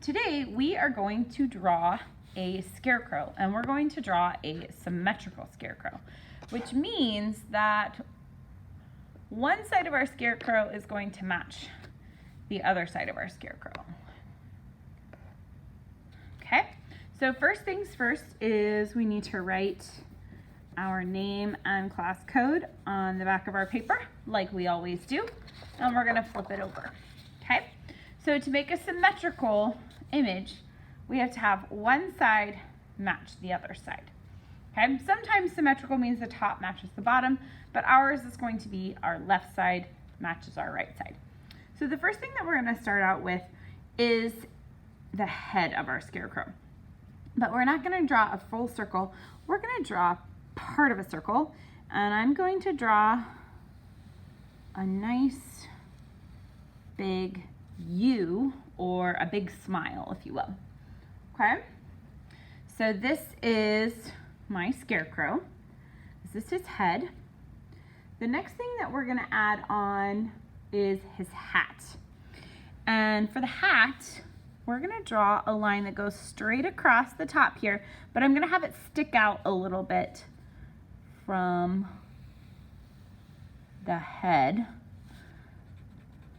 Today we are going to draw a scarecrow, and we're going to draw a symmetrical scarecrow, which means that one side of our scarecrow is going to match the other side of our scarecrow. Okay, so first things first is we need to write our name and class code on the back of our paper, like we always do, and we're going to flip it over. Okay, so to make a symmetrical image, we have to have one side match the other side. Okay, sometimes symmetrical means the top matches the bottom, but ours is going to be our left side matches our right side. So the first thing that we're going to start out with is the head of our scarecrow. But we're not going to draw a full circle. We're going to draw part of a circle, and I'm going to draw a nice big U, or a big smile, if you will. Okay, so this is my scarecrow. This is his head. The next thing that we're going to add on is his hat. And for the hat, we're going to draw a line that goes straight across the top here, but I'm going to have it stick out a little bit from the head,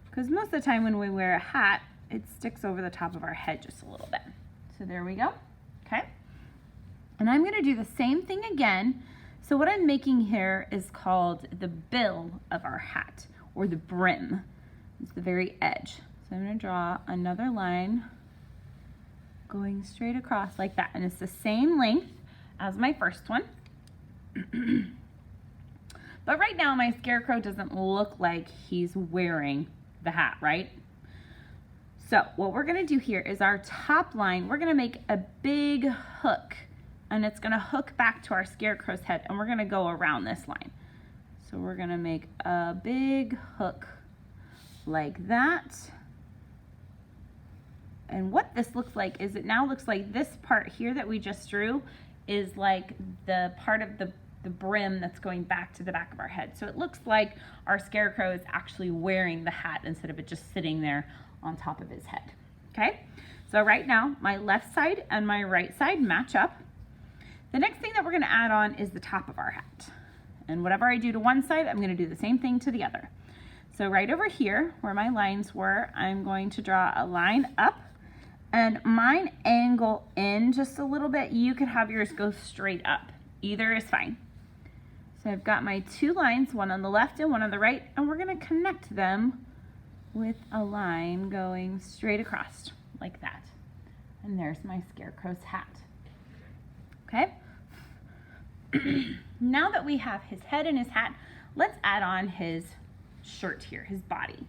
because most of the time when we wear a hat, it sticks over the top of our head just a little bit. So there we go. Okay, and I'm going to do the same thing again. So what I'm making here is called the bill of our hat, or the brim. It's the very edge. So I'm going to draw another line going straight across like that, and it's the same length as my first one. But right now my scarecrow doesn't look like he's wearing the hat, right? So what we're going to do here is our top line, we're going to make a big hook, and it's going to hook back to our scarecrow's head, and we're going to go around this line. So we're going to make a big hook like that. And what this looks like is it now looks like this part here that we just drew is like the part of the brim that's going back to the back of our head. So it looks like our scarecrow is actually wearing the hat instead of it just sitting there on top of his head. Okay, so right now my left side and my right side match up. The next thing that we're going to add on is the top of our hat. And whatever I do to one side, I'm going to do the same thing to the other. So right over here where my lines were, I'm going to draw a line up, and mine angle in just a little bit. You could have yours go straight up. Either is fine. So I've got my two lines, one on the left and one on the right, and we're going to connect them with a line going straight across like that. And there's my scarecrow's hat. Okay. Now that we have his head and his hat, let's add on his shirt here, his body.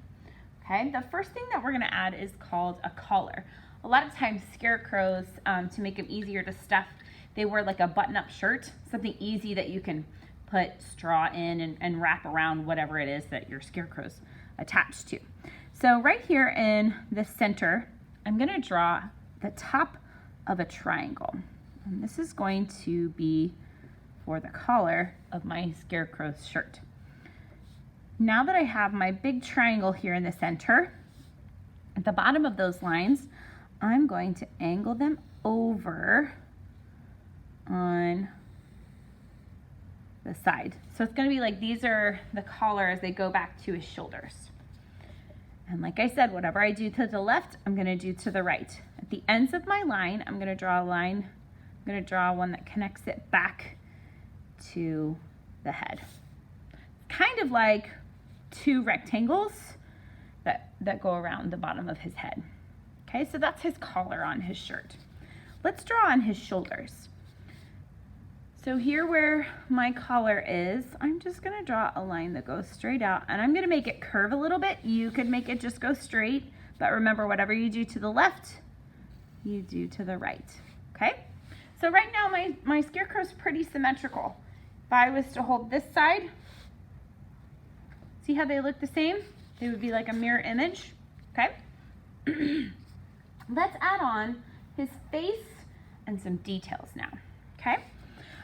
Okay, the first thing that we're going to add is called a collar. A lot of times scarecrows, to make them easier to stuff, they wear like a button-up shirt, something easy that you can put straw in and wrap around whatever it is that your scarecrow's attached to. So right here in the center, I'm going to draw the top of a triangle. And this is going to be for the collar of my scarecrow's shirt. Now that I have my big triangle here in the center, at the bottom of those lines, I'm going to angle them over on the side. So it's going to be like these are the collar as they go back to his shoulders. And like I said, whatever I do to the left, I'm going to do to the right. At the ends of my line, I'm going to draw a line. I'm going to draw one that connects it back to the head. Kind of like two rectangles that go around the bottom of his head. Okay, so that's his collar on his shirt. Let's draw on his shoulders. So here where my collar is, I'm just going to draw a line that goes straight out, and I'm going to make it curve a little bit. You could make it just go straight, but remember, whatever you do to the left, you do to the right. Okay, so right now my scarecrow's pretty symmetrical. If I was to hold this side, see how they look the same? They would be like a mirror image. Okay, let's add on his face and some details now. Okay,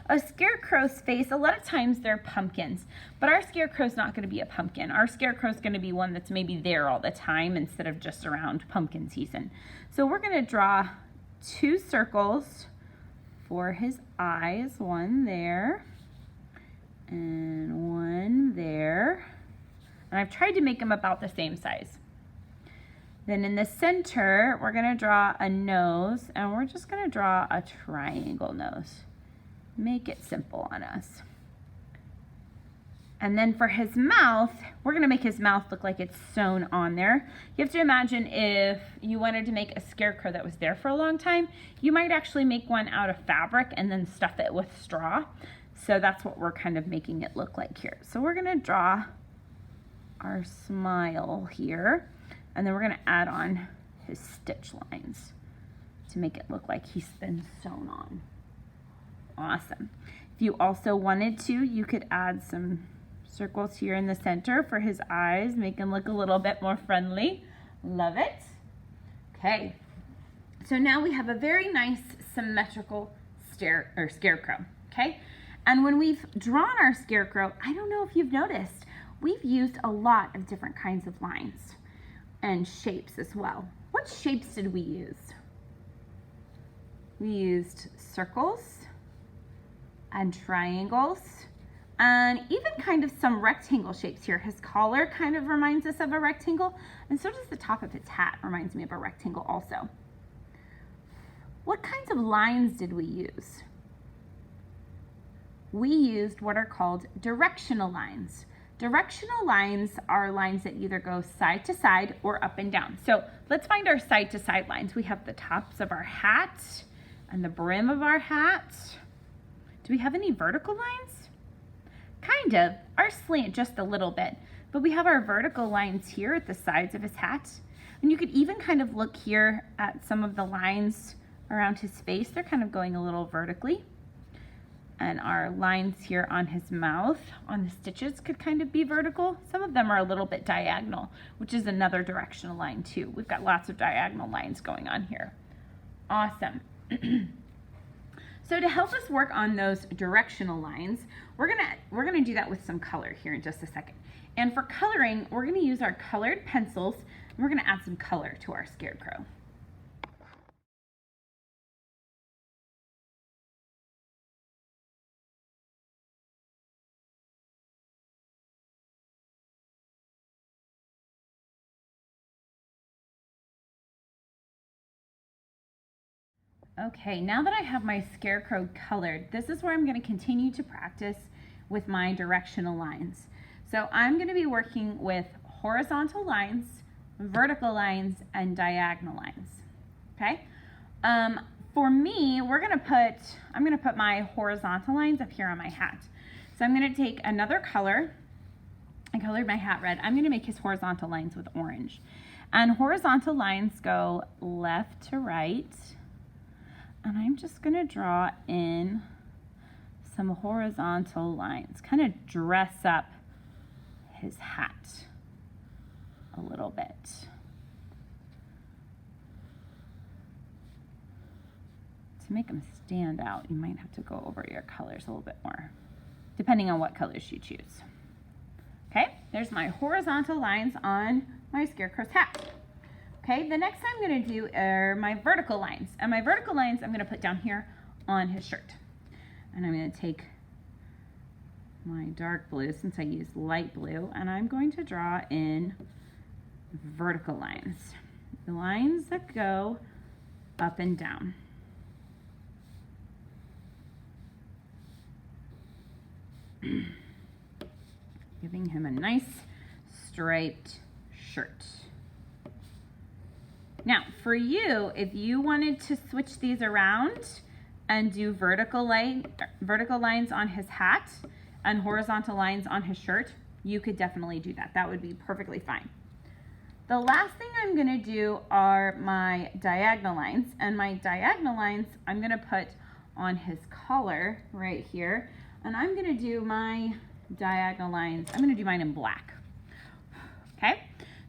A scarecrow's face, a lot of times they're pumpkins, but our scarecrow's not going to be a pumpkin. Our scarecrow's going to be one that's maybe there all the time instead of just around pumpkin season. So we're going to draw 2 circles for his eyes, one there and one there. And I've tried to make them about the same size. Then in the center, we're going to draw a nose, and we're just going to draw a triangle nose. Make it simple on us. And then for his mouth, we're going to make his mouth look like it's sewn on there. You have to imagine if you wanted to make a scarecrow that was there for a long time, you might actually make one out of fabric and then stuff it with straw. So that's what we're kind of making it look like here. So we're going to draw our smile here, and then we're going to add on his stitch lines to make it look like he's been sewn on. Awesome. If you also wanted to, you could add some circles here in the center for his eyes, make him look a little bit more friendly. Love it. Okay, so now we have a very nice symmetrical scarecrow, okay? And when we've drawn our scarecrow, I don't know if you've noticed, we've used a lot of different kinds of lines and shapes as well. What shapes did we use? We used circles and triangles, and even kind of some rectangle shapes here. His collar kind of reminds us of a rectangle, and so does the top of his hat, reminds me of a rectangle also. What kinds of lines did we use? We used what are called directional lines. Directional lines are lines that either go side to side or up and down. So let's find our side to side lines. We have the tops of our hat and the brim of our hat. Do we have any vertical lines? Kind of. Ours slant just a little bit, but we have our vertical lines here at the sides of his hat. And you could even kind of look here at some of the lines around his face. They're kind of going a little vertically. And our lines here on his mouth, on the stitches, could kind of be vertical. Some of them are a little bit diagonal, which is another directional line too. We've got lots of diagonal lines going on here. Awesome. So to help us work on those directional lines, we're gonna do that with some color here in just a second. And for coloring, we're gonna use our colored pencils, and we're gonna add some color to our scarecrow. Okay, now that I have my scarecrow colored, this is where I'm going to continue to practice with my directional lines. So I'm going to be working with horizontal lines, vertical lines, and diagonal lines. Okay? For me, I'm going to put my horizontal lines up here on my hat. So I'm going to take another color. I colored my hat red. I'm going to make his horizontal lines with orange. And horizontal lines go left to right. And I'm just going to draw in some horizontal lines, kind of dress up his hat a little bit. To make them stand out, you might have to go over your colors a little bit more, depending on what colors you choose. Okay, there's my horizontal lines on my scarecrow's hat. Okay, the next I'm going to do are my vertical lines. And my vertical lines I'm going to put down here on his shirt. And I'm going to take my dark blue, since I used light blue, and I'm going to draw in vertical lines. The lines that go up and down. Giving him a nice striped shirt. Now, for you, if you wanted to switch these around and do vertical lines on his hat and horizontal lines on his shirt, you could definitely do that. That would be perfectly fine. The last thing I'm going to do are my diagonal lines. And my diagonal lines I'm going to put on his collar right here. And I'm going to do my diagonal lines. I'm going to do mine in black. Okay?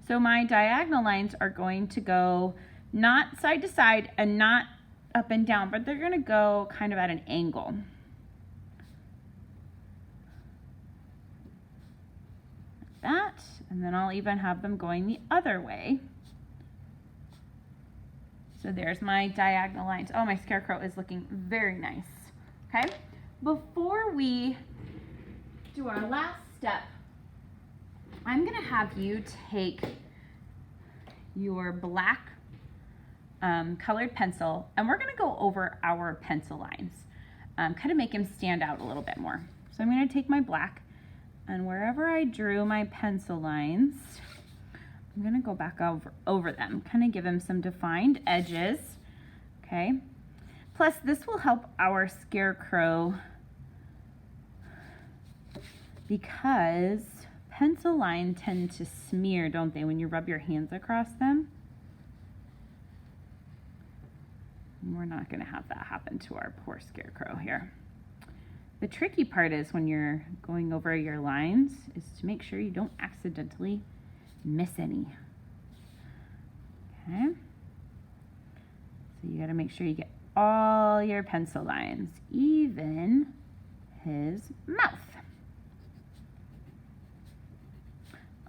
So my diagonal lines are going to go not side to side and not up and down, but they're going to go kind of at an angle. that. And then I'll even have them going the other way. So there's my diagonal lines. Oh, my scarecrow is looking very nice. Okay, before we do our last step, I'm gonna have you take your black colored pencil, and we're gonna go over our pencil lines, kind of make them stand out a little bit more. So I'm gonna take my black, and wherever I drew my pencil lines, I'm gonna go back over them, kind of give them some defined edges, okay? Plus, this will help our scarecrow because pencil lines tend to smear, don't they, when you rub your hands across them? And we're not gonna have that happen to our poor scarecrow here. The tricky part is when you're going over your lines is to make sure you don't accidentally miss any. Okay, so you got to make sure you get all your pencil lines, even his mouth.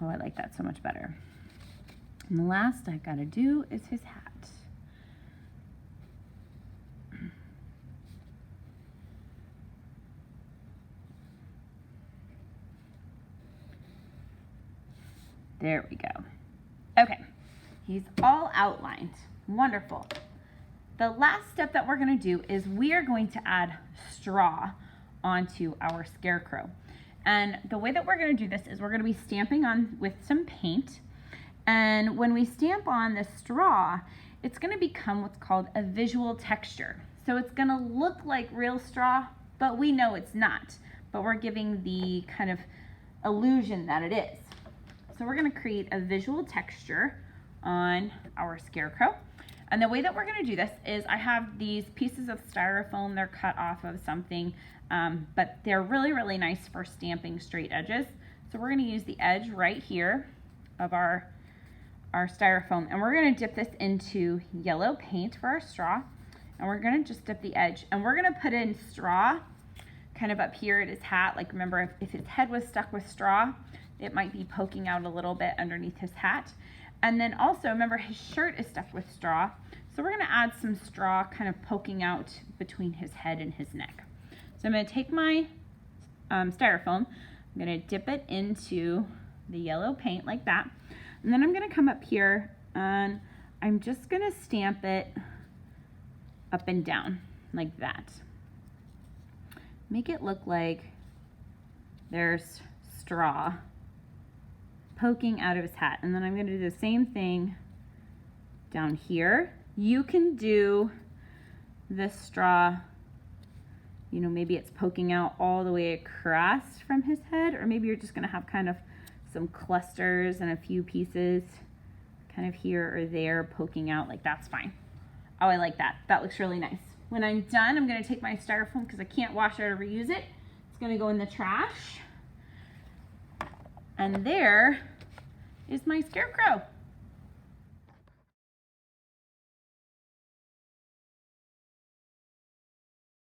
Oh, I like that so much better. And the last I got to do is his hat. There we go. Okay, he's all outlined. Wonderful. The last step that we're going to do is we are going to add straw onto our scarecrow. And the way that we're going to do this is we're going to be stamping on with some paint. And when we stamp on the straw, it's going to become what's called a visual texture. So it's going to look like real straw, but we know it's not. But we're giving the kind of illusion that it is. So we're going to create a visual texture on our scarecrow. And the way that we're going to do this is I have these pieces of styrofoam. They're cut off of something, but they're really, really nice for stamping straight edges. So we're going to use the edge right here of our styrofoam, and we're going to dip this into yellow paint for our straw, and we're going to just dip the edge, and we're going to put in straw kind of up here at his hat. Like, remember, if his head was stuck with straw, it might be poking out a little bit underneath his hat. And then also, remember, his shirt is stuck with straw. So we're gonna add some straw kind of poking out between his head and his neck. So I'm gonna take my styrofoam, I'm gonna dip it into the yellow paint like that. And then I'm gonna come up here and I'm just gonna stamp it up and down like that. Make it look like there's straw poking out of his hat. And then I'm going to do the same thing down here. You can do this straw, you know, maybe it's poking out all the way across from his head, or maybe you're just going to have kind of some clusters and a few pieces kind of here or there poking out. Like, that's fine. Oh, I like that. That looks really nice. When I'm done, I'm going to take my styrofoam because I can't wash it or reuse it. It's going to go in the trash. And there is my scarecrow.